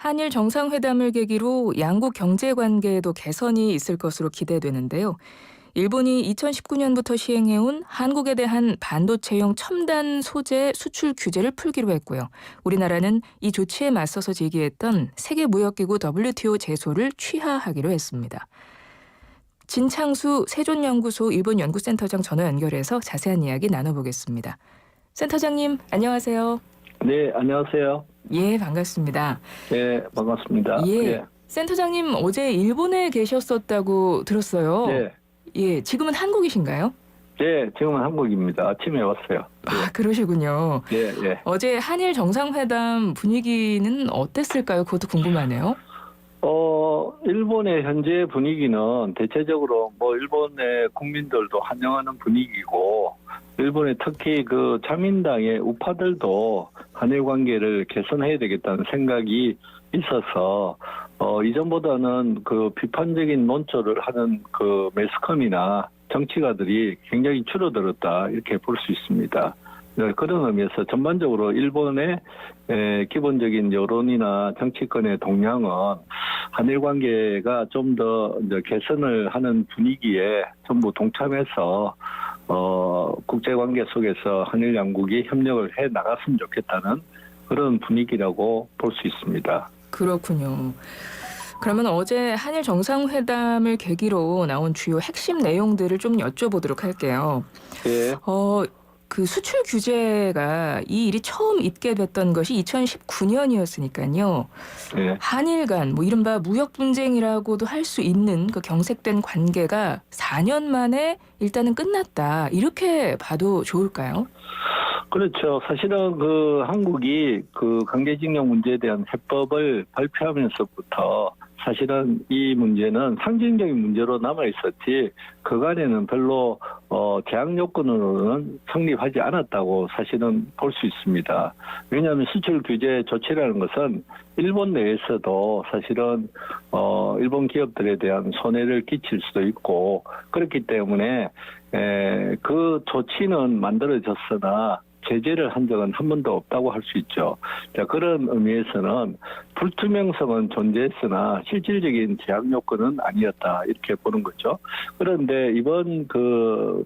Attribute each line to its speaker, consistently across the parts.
Speaker 1: 한일 정상회담을 계기로 양국 경제 관계에도 개선이 있을 것으로 기대되는데요. 일본이 2019년부터 시행해온 한국에 대한 반도체용 첨단 소재 수출 규제를 풀기로 했고요. 우리나라는 이 조치에 맞서서 제기했던 세계무역기구 WTO 제소를 취하하기로 했습니다. 진창수 세존연구소 일본 연구센터장 전화 연결해서 자세한 이야기 나눠보겠습니다. 센터장님, 안녕하세요.
Speaker 2: 네, 안녕하세요.
Speaker 1: 예, 반갑습니다.
Speaker 2: 네, 반갑습니다.
Speaker 1: 예,
Speaker 2: 예,
Speaker 1: 센터장님 어제 일본에 계셨었다고 들었어요.
Speaker 2: 네,
Speaker 1: 예, 지금은 한국이신가요?
Speaker 2: 네, 지금은 한국입니다. 아침에 왔어요.
Speaker 1: 아, 그러시군요.
Speaker 2: 네, 네.
Speaker 1: 어제 한일 정상회담 분위기는 어땠을까요? 그것도 궁금하네요.
Speaker 2: 일본의 현재 분위기는 대체적으로 일본의 국민들도 환영하는 분위기고, 일본의 특히 그 자민당의 우파들도 한일 관계를 개선해야 되겠다는 생각이 있어서, 이전보다는 그 비판적인 논조를 하는 그 매스컴이나 정치가들이 굉장히 줄어들었다, 이렇게 볼 수 있습니다. 그런 의미에서 전반적으로 일본의 기본적인 여론이나 정치권의 동향은 한일 관계가 좀 더 개선을 하는 분위기에 전부 동참해서 국제 관계 속에서 한일 양국이 협력을 해 나갔으면 좋겠다는 그런 분위기라고 볼 수 있습니다.
Speaker 1: 그렇군요. 그러면 어제 한일 정상회담을 계기로 나온 주요 핵심 내용들을 좀 여쭤보도록 할게요.
Speaker 2: 예,
Speaker 1: 그 수출 규제가 이 일이 처음 있게 됐던 것이 2019년이었으니까요.
Speaker 2: 예.
Speaker 1: 한일 간 이른바 무역 분쟁이라고도 할 수 있는 그 경색된 관계가 4년 만에 일단은 끝났다. 이렇게 봐도 좋을까요?
Speaker 2: 그렇죠. 사실은 그 한국이 그 강제징용 문제에 대한 해법을 발표하면서부터 사실은 이 문제는 상징적인 문제로 남아 있었지 그간에는 별로 제약 요건으로는 성립하지 않았다고 사실은 볼 수 있습니다. 왜냐하면 수출 규제 조치라는 것은 일본 내에서도 사실은 일본 기업들에 대한 손해를 끼칠 수도 있고 그렇기 때문에 그 조치는 만들어졌으나 제재를 한 적은 한 번도 없다고 할 수 있죠. 자, 그런 의미에서는 불투명성은 존재했으나 실질적인 제약 요건은 아니었다. 이렇게 보는 거죠. 그런데 이번 그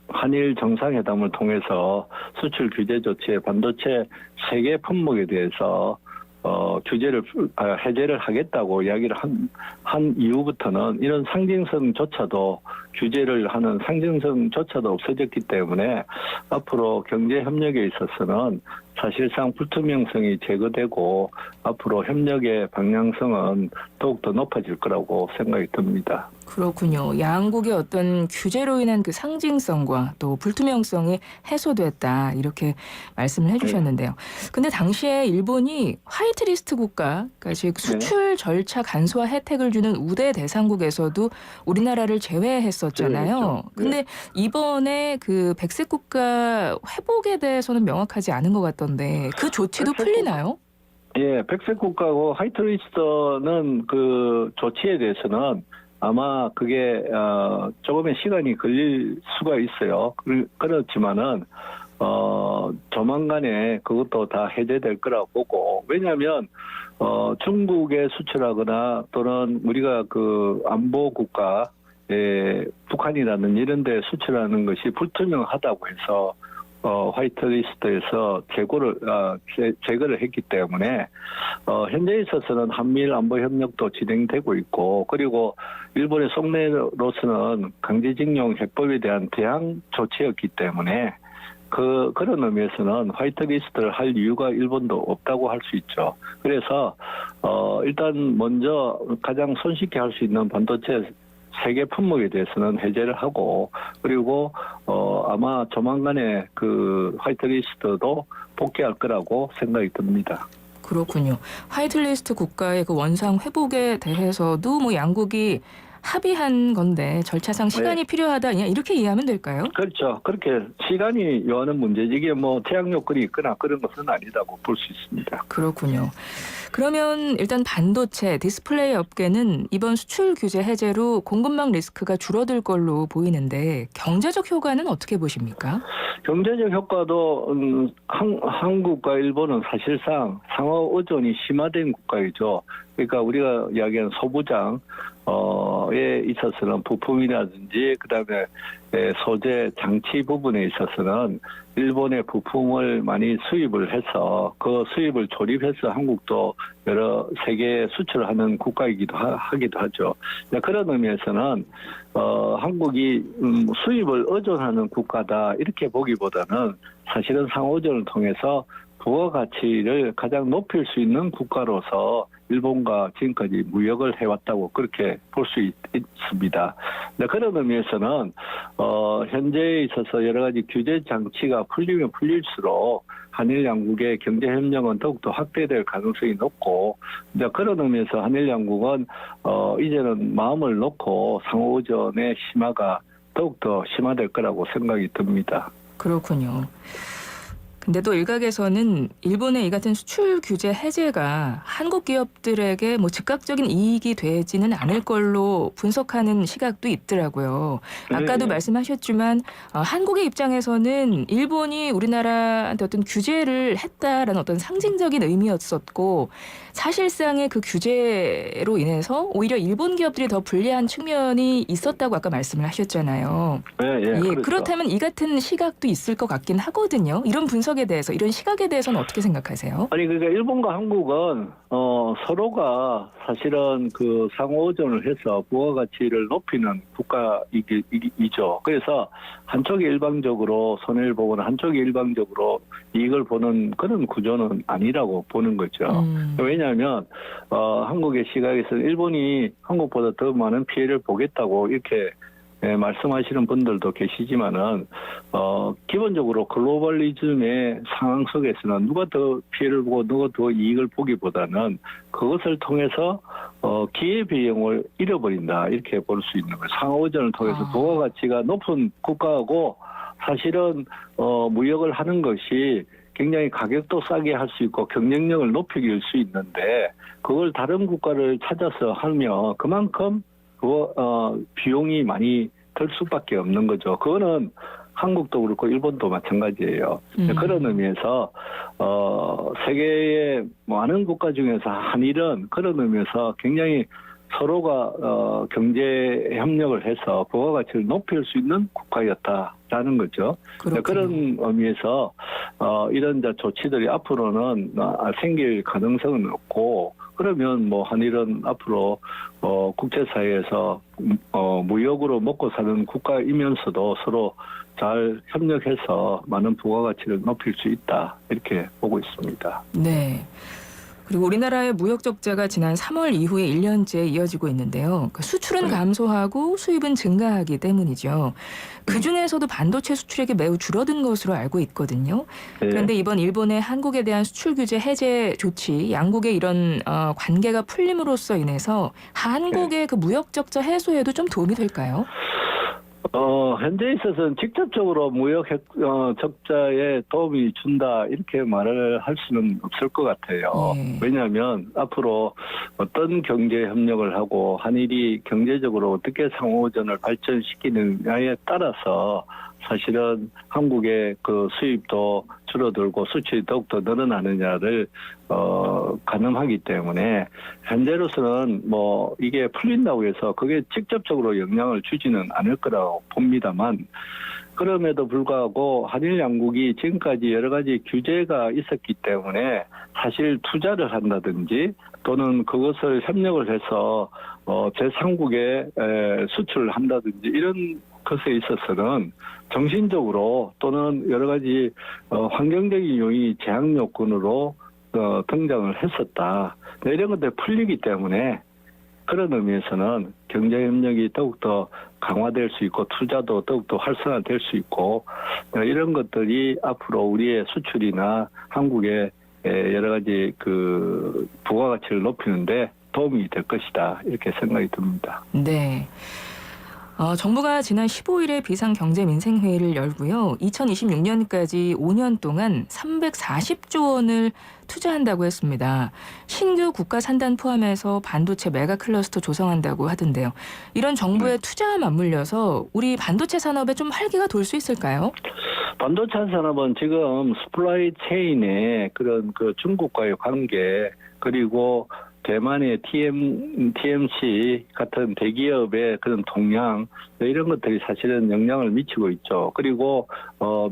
Speaker 2: 한일 정상회담을 통해서 수출 규제 조치의 반도체 세계 품목에 대해서 해제를 하겠다고 이야기를 한 이후부터는 이런 상징성조차도 규제를 하는 상징성조차도 없어졌기 때문에 앞으로 경제 협력에 있어서는 사실상 불투명성이 제거되고 앞으로 협력의 방향성은 더욱더 높아질 거라고 생각이 듭니다.
Speaker 1: 그렇군요. 양국의 어떤 규제로 인한 그 상징성과 또 불투명성이 해소됐다. 이렇게 말씀을 해주셨는데요. 근데 당시에 일본이 화이트리스트 국가, 그러니까 즉 수출 절차 간소화 혜택을 주는 우대 대상국에서도 우리나라를 제외했었잖아요.
Speaker 2: 그렇죠.
Speaker 1: 근데 이번에 그 백색 국가 회복에 대해서는 명확하지 않은 것 같던데 그 조치도 풀리나요?
Speaker 2: 예, 백색 국가고 화이트리스트는 그 조치에 대해서는 아마 그게 조금의 시간이 걸릴 수가 있어요. 그렇지만은 조만간에 그것도 다 해제될 거라고 보고 왜냐하면 중국에 수출하거나 또는 우리가 그 안보 국가 북한이라는 이런 데 수출하는 것이 불투명하다고 해서 화이트리스트에서 제거를 했기 때문에 현재에 있어서는 한미일 안보 협력도 진행되고 있고 그리고 일본의 속내로서는 강제징용 해법에 대한 대항 조치였기 때문에 그런 의미에서는 화이트리스트를 할 이유가 일본도 없다고 할 수 있죠. 그래서 일단 먼저 가장 손쉽게 할 수 있는 반도체 세계 품목에 대해서는 해제를 하고 그리고 아마 조만간에 그 화이트리스트도 복귀할 거라고 생각이 듭니다.
Speaker 1: 그렇군요. 화이트리스트 국가의 그 원상 회복에 대해서도 양국이 합의한 건데 절차상 시간이 필요하다 이렇게 이해하면 될까요?
Speaker 2: 그렇죠. 그렇게 시간이 요하는 문제지 이게 제약 요건이 있거나 그런 것은 아니다고 볼 수 있습니다.
Speaker 1: 그렇군요. 그러면 일단 반도체, 디스플레이 업계는 이번 수출 규제 해제로 공급망 리스크가 줄어들 걸로 보이는데 경제적 효과는 어떻게 보십니까?
Speaker 2: 경제적 효과도 한국과 일본은 사실상 상호 의존이 심화된 국가이죠. 그러니까 우리가 이야기하는 소부장에 있어서는 부품이라든지 그다음에 소재 장치 부분에 있어서는 일본의 부품을 많이 수입을 해서 그 수입을 조립해서 한국도 여러 세계에 수출하는 국가이기도 하기도 하죠. 그런 의미에서는 한국이 수입을 의존하는 국가다 이렇게 보기보다는 사실은 상호의존을 통해서 부가가치를 가장 높일 수 있는 국가로서 일본과 지금까지 무역을 해왔다고 그렇게 볼 수 있습니다. 그런 의미에서는 현재에 있어서 여러 가지 규제 장치가 풀리면 풀릴수록 한일 양국의 경제 협력은 더욱더 확대될 가능성이 높고 그런 의미에서 한일 양국은 이제는 마음을 놓고 상호 의존의 심화가 더욱더 심화될 거라고 생각이 듭니다.
Speaker 1: 그렇군요. 근데 또 일각에서는 일본의 이 같은 수출 규제 해제가 한국 기업들에게 뭐 즉각적인 이익이 되지는 않을 걸로 분석하는 시각도 있더라고요. 아까도
Speaker 2: 네.
Speaker 1: 말씀하셨지만 한국의 입장에서는 일본이 우리나라한테 어떤 규제를 했다라는 어떤 상징적인 의미였었고 사실상의 그 규제로 인해서 오히려 일본 기업들이 더 불리한 측면이 있었다고 아까 말씀을 하셨잖아요.
Speaker 2: 네, 그렇죠.
Speaker 1: 그렇다면 이 같은 시각도 있을 것 같긴 하거든요. 이런 분석에 대해서, 이런 시각에 대해서는 어떻게 생각하세요?
Speaker 2: 아니 그러니까 일본과 한국은 서로가 사실은 그 상호 의존을 해서 부가가치를 높이는 국가이죠. 그래서 한쪽이 일방적으로 손해를 보거나 한쪽이 일방적으로 이익을 보는 그런 구조는 아니라고 보는 거죠. 왜냐하면 한국의 시각에서는 일본이 한국보다 더 많은 피해를 보겠다고 이렇게 말씀하시는 분들도 계시지만은 기본적으로 글로벌리즘의 상황 속에서는 누가 더 피해를 보고 누가 더 이익을 보기보다는 그것을 통해서 기회비용을 잃어버린다 이렇게 볼 수 있는 거예요. 상호의존을 통해서 부가가치가 높은 국가하고 사실은 무역을 하는 것이 굉장히 가격도 싸게 할 수 있고 경쟁력을 높이길 수 있는데 그걸 다른 국가를 찾아서 하면 그만큼 비용이 많이 들 수밖에 없는 거죠. 그거는 한국도 그렇고 일본도 마찬가지예요. 그런 의미에서 세계의 많은 국가 중에서 한일은 그런 의미에서 굉장히 서로가 경제 협력을 해서 부가가치를 높일 수 있는 국가였다라는 거죠.
Speaker 1: 그렇군요.
Speaker 2: 그런 의미에서 이런 조치들이 앞으로는 생길 가능성은 없고 그러면 뭐 한일은 앞으로 국제사회에서 무역으로 먹고 사는 국가이면서도 서로 잘 협력해서 많은 부가가치를 높일 수 있다 이렇게 보고 있습니다.
Speaker 1: 네. 그리고 우리나라의 무역 적자가 지난 3월 이후에 1년째 이어지고 있는데요. 수출은 감소하고 수입은 증가하기 때문이죠. 그중에서도 반도체 수출액이 매우 줄어든 것으로 알고 있거든요.
Speaker 2: 네.
Speaker 1: 그런데 이번 일본의 한국에 대한 수출 규제 해제 조치, 양국의 이런 관계가 풀림으로써 인해서 한국의 그 무역 적자 해소에도 좀 도움이 될까요?
Speaker 2: 현재 있어서는 직접적으로 무역 적자에 도움이 준다 이렇게 말을 할 수는 없을 것 같아요. 왜냐하면 앞으로 어떤 경제 협력을 하고 한일이 경제적으로 어떻게 상호의존을 발전시키느냐에 따라서 사실은 한국의 그 수입도 줄어들고 수출이 더욱더 늘어나느냐를 가늠하기 때문에 현재로서는 뭐 이게 풀린다고 해서 그게 직접적으로 영향을 주지는 않을 거라고 봅니다만 그럼에도 불구하고 한일 양국이 지금까지 여러 가지 규제가 있었기 때문에 사실 투자를 한다든지 또는 그것을 협력을 해서 제3국에 수출을 한다든지 이런 것에 있어서는 정신적으로 또는 여러 가지 환경적인 요인이 제약 요건으로 등장을 했었다. 이런 것들이 풀리기 때문에 그런 의미에서는 경제협력이 더욱더 강화될 수 있고 투자도 더욱더 활성화될 수 있고 이런 것들이 앞으로 우리의 수출이나 한국의 여러 가지 그 부가가치를 높이는데 도움이 될 것이다. 이렇게 생각이 듭니다.
Speaker 1: 네. 정부가 지난 15일에 비상경제민생회의를 열고요. 2026년까지 5년 동안 340조 원을 투자한다고 했습니다. 신규 국가 산단 포함해서 반도체 메가 클러스터 조성한다고 하던데요. 이런 정부의 투자와 맞물려서 우리 반도체 산업에 좀 활기가 돌 수 있을까요?
Speaker 2: 반도체 산업은 지금 스플라이 체인의 그런 그 중국과의 관계, 그리고 대만의 TMC 같은 대기업의 그런 동향, 이런 것들이 사실은 영향을 미치고 있죠. 그리고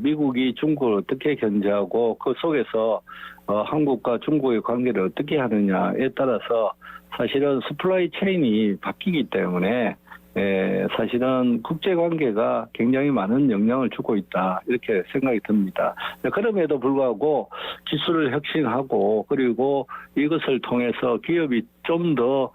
Speaker 2: 미국이 중국을 어떻게 견제하고 그 속에서 한국과 중국의 관계를 어떻게 하느냐에 따라서 사실은 스플라이 체인이 바뀌기 때문에 사실은 국제관계가 굉장히 많은 영향을 주고 있다, 이렇게 생각이 듭니다. 그럼에도 불구하고 기술을 혁신하고, 그리고 이것을 통해서 기업이 좀 더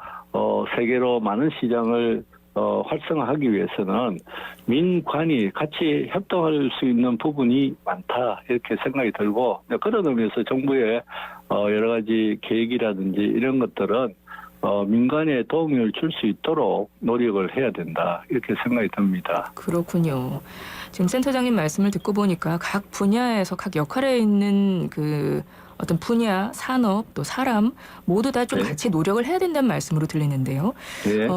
Speaker 2: 세계로 많은 시장을 활성화하기 위해서는 민관이 같이 협동할 수 있는 부분이 많다, 이렇게 생각이 들고, 그런 의미에서 정부의 여러 가지 계획이라든지 이런 것들은 민간에 도움을 줄 수 있도록 노력을 해야 된다, 이렇게 생각이 듭니다.
Speaker 1: 그렇군요. 지금 센터장님 말씀을 듣고 보니까 각 분야에서 각 역할에 있는 그 어떤 분야, 산업, 또 사람 모두 다 좀
Speaker 2: 네.
Speaker 1: 같이 노력을 해야 된다는 말씀으로 들리는데요.
Speaker 2: 네.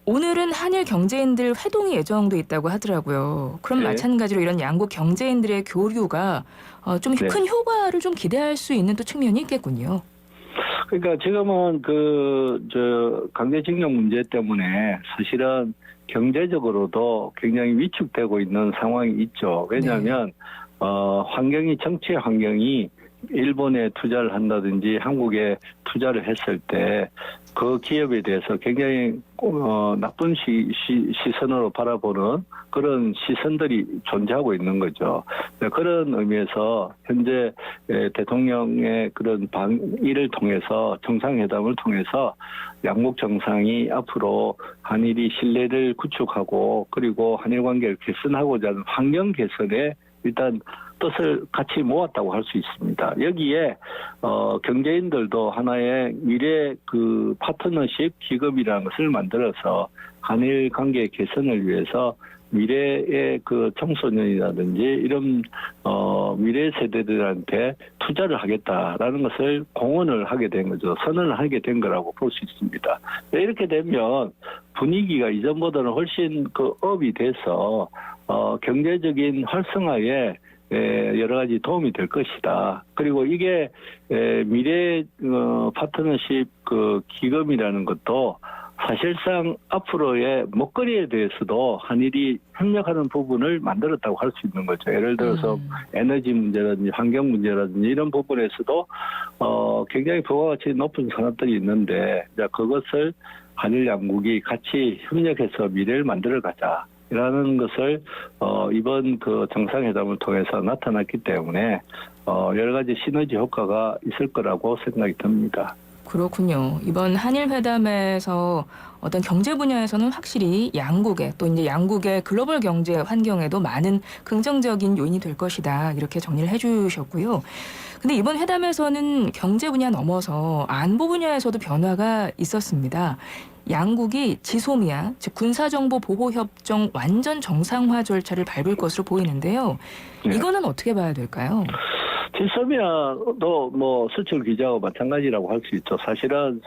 Speaker 1: 오늘은 한일 경제인들 회동이 예정돼 있다고 하더라고요. 그럼
Speaker 2: 네.
Speaker 1: 마찬가지로 이런 양국 경제인들의 교류가 좀
Speaker 2: 네.
Speaker 1: 큰 효과를 좀 기대할 수 있는 또 측면이 있겠군요.
Speaker 2: 그러니까 지금은 강제징용 문제 때문에 사실은 경제적으로도 굉장히 위축되고 있는 상황이 있죠. 왜냐하면 정치 환경이 일본에 투자를 한다든지 한국에 투자를 했을 때 그 기업에 대해서 굉장히 나쁜 시선으로 바라보는 그런 시선들이 존재하고 있는 거죠. 그런 의미에서 현재 대통령의 그런 방일을 통해서, 정상회담을 통해서 양국 정상이 앞으로 한일이 신뢰를 구축하고, 그리고 한일 관계를 개선하고자 하는 환경 개선에 일단 뜻을 같이 모았다고 할 수 있습니다. 여기에 경제인들도 하나의 미래 그 파트너십 기금이라는 것을 만들어서 한일 관계 개선을 위해서 미래의 그 청소년이라든지 이런 미래 세대들한테 투자를 하겠다라는 것을 공언을 하게 된 거죠. 선언을 하게 된 거라고 볼 수 있습니다. 이렇게 되면 분위기가 이전보다는 훨씬 그 업이 돼서 경제적인 활성화에 여러 가지 도움이 될 것이다. 그리고 이게 미래 파트너십 그 기금이라는 것도 사실상 앞으로의 먹거리에 대해서도 한일이 협력하는 부분을 만들었다고 할 수 있는 거죠. 예를 들어서 에너지 문제라든지 환경 문제라든지 이런 부분에서도 굉장히 부가가치 높은 산업들이 있는데, 그것을 한일 양국이 같이 협력해서 미래를 만들어가자, 이라는 것을 이번 그 정상회담을 통해서 나타났기 때문에 여러 가지 시너지 효과가 있을 거라고 생각이 듭니다.
Speaker 1: 그렇군요. 이번 한일 회담에서 어떤 경제 분야에서는 확실히 양국의, 또 이제 양국의 글로벌 경제 환경에도 많은 긍정적인 요인이 될 것이다, 이렇게 정리를 해주셨고요. 근데 이번 회담에서는 경제 분야 넘어서 안보 분야에서도 변화가 있었습니다. 양국이 지소미아, 즉 군사정보보호협정 완전 정상화 절차를 밟을 것으로 보이는데요.
Speaker 2: 네.
Speaker 1: 이거는 어떻게 봐야 될까요?
Speaker 2: 지소미아도 뭐 수출 규제하고 마찬가지라고 할 수 있죠. 사실은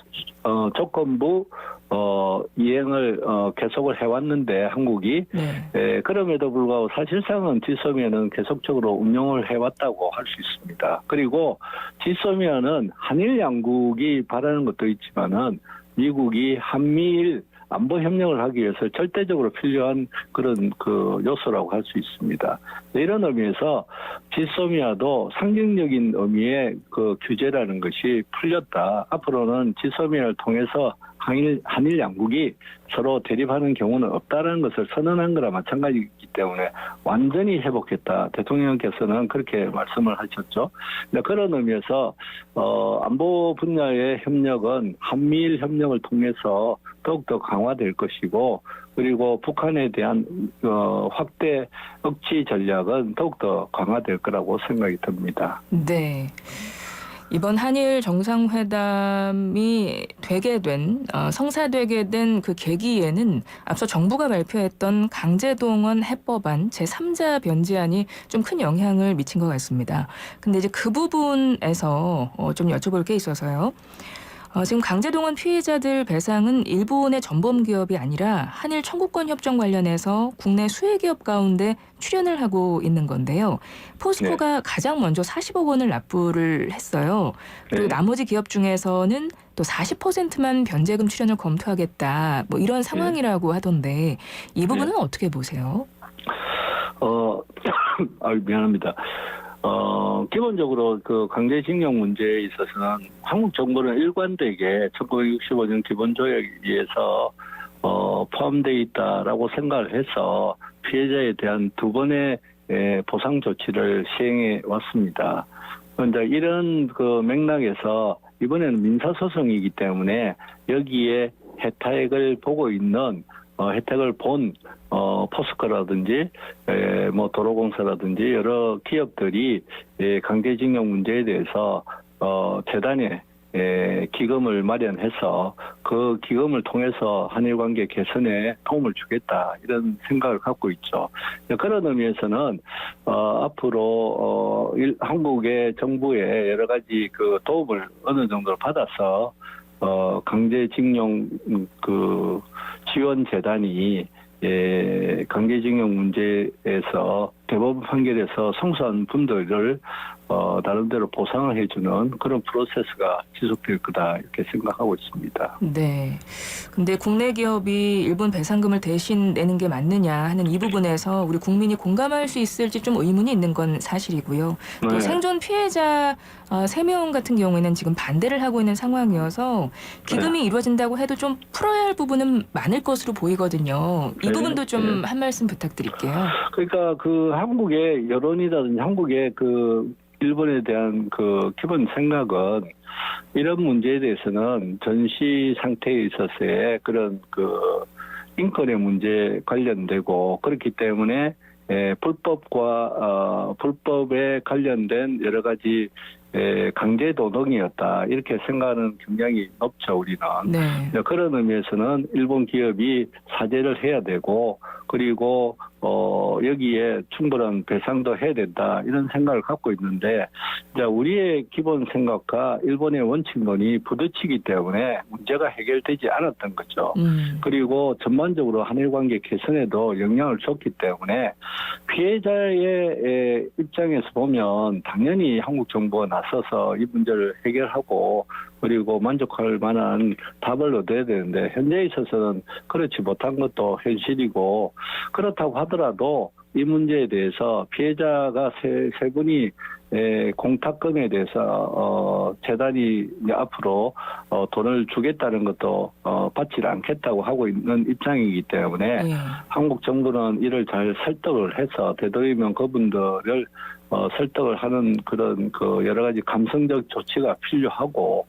Speaker 2: 조건부 이행을 계속을 해왔는데 한국이 그럼에도 불구하고 사실상은 지소미아는 계속적으로 운용을 해왔다고 할 수 있습니다. 그리고 지소미아는 한일 양국이 바라는 것도 있지만은 미국이 한미일 안보 협력을 하기 위해서 절대적으로 필요한 그런 그 요소라고 할 수 있습니다. 이런 의미에서 지소미아도 상징적인 의미의 그 규제라는 것이 풀렸다. 앞으로는 지소미아를 통해서 한일 양국이 서로 대립하는 경우는 없다는 것을 선언한 거나 마찬가지이기 때문에 완전히 회복했다. 대통령께서는 그렇게 말씀을 하셨죠. 그런 의미에서 안보 분야의 협력은 한미일 협력을 통해서 더욱더 강화될 것이고, 그리고 북한에 대한 확대 억지 전략은 더욱더 강화될 거라고 생각이 듭니다.
Speaker 1: 네. 이번 한일 정상회담이 성사되게 된 그 계기에는 앞서 정부가 발표했던 강제동원 해법안 제3자 변제안이 좀 큰 영향을 미친 것 같습니다. 근데 이제 그 부분에서 좀 여쭤볼 게 있어서요. 지금 강제동원 피해자들 배상은 일본의 전범 기업이 아니라 한일 청구권 협정 관련해서 국내 수혜 기업 가운데 출연을 하고 있는 건데요. 포스코가 가장 먼저 40억 원을 납부를 했어요. 그리고
Speaker 2: 네.
Speaker 1: 나머지 기업 중에서는 또 40%만 변제금 출연을 검토하겠다. 뭐 이런 상황이라고 하던데 이 부분은 어떻게 보세요?
Speaker 2: 미안합니다. 기본적으로 그 강제징용 문제에 있어서는 한국 정부는 일관되게 1965년 기본조약에 의해서 포함되어 있다라고 생각을 해서 피해자에 대한 두 번의 보상 조치를 시행해 왔습니다. 그런데 이런 그 맥락에서 이번에는 민사소송이기 때문에 여기에 혜택을 보고 있는 혜택을 본 포스코라든지 뭐 도로공사라든지 여러 기업들이 강제징용 문제에 대해서 재단에 기금을 마련해서 그 기금을 통해서 한일 관계 개선에 도움을 주겠다 이런 생각을 갖고 있죠. 그런 의미에서는 앞으로 한국의 정부의 여러 가지 그 도움을 어느 정도 받아서 강제징용 그 지원 재단이 강제징용 문제에서 대법원 판결에서 성소한 분들을 나름대로 보상을 해주는 그런 프로세스가 지속될 거다 이렇게 생각하고 있습니다.
Speaker 1: 네. 근데 국내 기업이 일본 배상금을 대신 내는 게 맞느냐 하는 이 부분에서 우리 국민이 공감할 수 있을지 좀 의문이 있는 건 사실이고요. 또
Speaker 2: 네.
Speaker 1: 생존 피해자 3명 같은 경우에는 지금 반대를 하고 있는 상황이어서 기금이 이루어진다고 해도 좀 풀어야 할 부분은 많을 것으로 보이거든요. 이
Speaker 2: 네.
Speaker 1: 부분도 좀 한 말씀 부탁드릴게요.
Speaker 2: 그러니까 그 한국의 여론이라든지 한국의 그 일본에 대한 그 기본 생각은 이런 문제에 대해서는 전시 상태에 있어서의 그런 그 인권의 문제 관련되고 그렇기 때문에 불법에 관련된 여러 가지 강제 노동이었다 이렇게 생각하는 경향이 높죠 우리는.
Speaker 1: 네.
Speaker 2: 그런 의미에서는 일본 기업이 사죄를 해야 되고 그리고 여기에 충분한 배상도 해야 된다 이런 생각을 갖고 있는데 이제 우리의 기본 생각과 일본의 원칙론이 부딪히기 때문에 문제가 해결되지 않았던 거죠. 그리고 전반적으로 한일 관계 개선에도 영향을 줬기 때문에 피해자의 입장에서 보면 당연히 한국 정부가 나서서 이 문제를 해결하고 그리고 만족할 만한 답을 얻어야 되는데 현재에 있어서는 그렇지 못한 것도 현실이고 그렇다고 하더라도 이 문제에 대해서 피해자가 세 분이 공탁금에 대해서 재단이 이제 앞으로 돈을 주겠다는 것도 받지 않겠다고 하고 있는 입장이기 때문에 한국 정부는 이를 잘 설득을 해서 되도록이면 그분들을 설득을 하는 그런 그 여러 가지 감성적 조치가 필요하고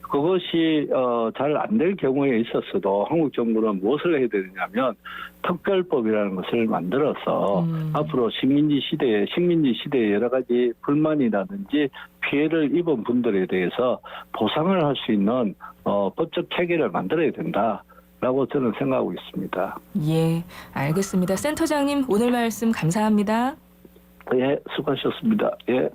Speaker 2: 그것이 잘 안 될 경우에 있었어도 한국 정부는 무엇을 해야 되느냐면 특별법이라는 것을 만들어서 앞으로 식민지 시대에 여러 가지 불만이라든지 피해를 입은 분들에 대해서 보상을 할 수 있는 법적 체계를 만들어야 된다라고 저는 생각하고 있습니다.
Speaker 1: 예, 알겠습니다. 센터장님 오늘 말씀 감사합니다.
Speaker 2: 예, 수고하셨습니다. 예.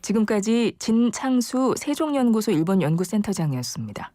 Speaker 1: 지금까지 진창수 세종연구소 일본연구센터장이었습니다.